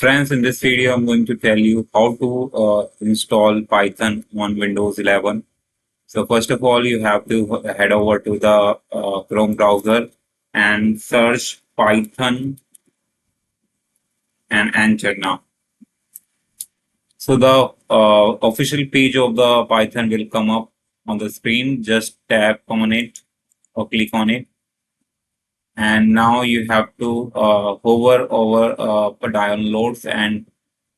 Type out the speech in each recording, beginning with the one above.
Friends, in this video, I'm going to tell you how to install Python on Windows 11. So first of all, you have to head over to the Chrome browser and search Python and enter now. So the official page of the Python will come up on the screen. Just tap on it or click on it. And now you have to hover over downloads and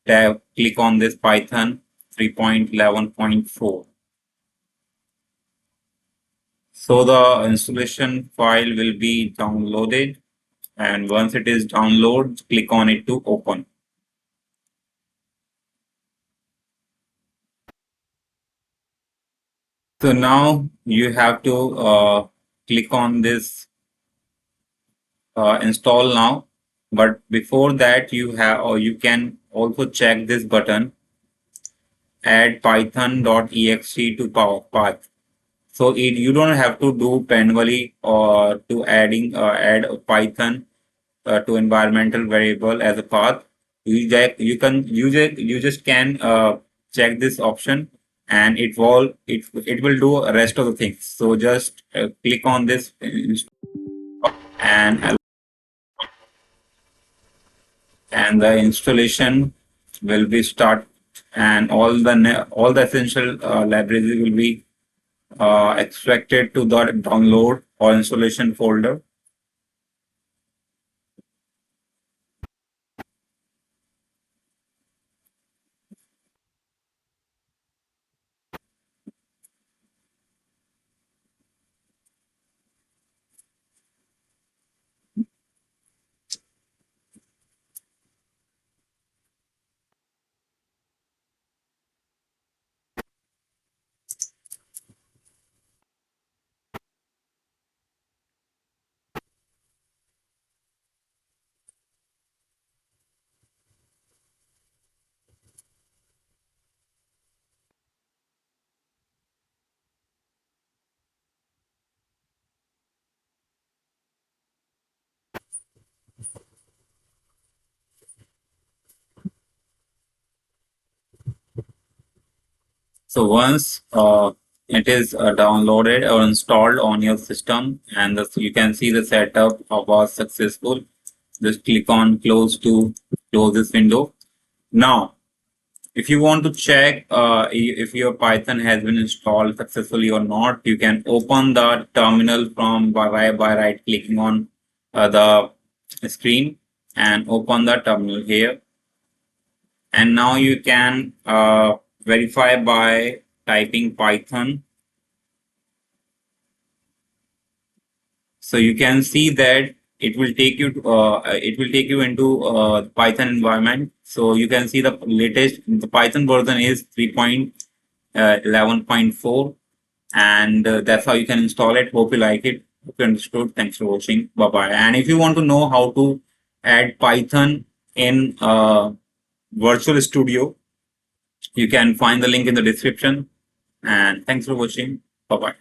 click on this Python 3.11.4. So the installation file will be downloaded, and once it is downloaded, click on it to open. So now you have to click on this install now, but before that you have, or you can also check this button, add python.exe to path. So you don't have to do manually or to add Python to environmental variable as a path. You just can check this option, and it will do rest of the things. So just click on this and the installation will be start, and all the essential libraries will be extracted to the download or installation folder. So once it is downloaded or installed on your system, and you can see the setup was successful, just click on close to close this window. Now, if you want to check if your Python has been installed successfully or not, you can open the terminal by right clicking on the screen and open the terminal here. And now you can verify by typing Python. So you can see that it will take you into Python environment. So you can see the Python version is 3.11.4, and that's how you can install it. Hope you like it. Hope you understood. Thanks for watching. Bye bye. And if you want to know how to add Python in Virtual Studio, you can find the link in the description. And thanks for watching. Bye bye.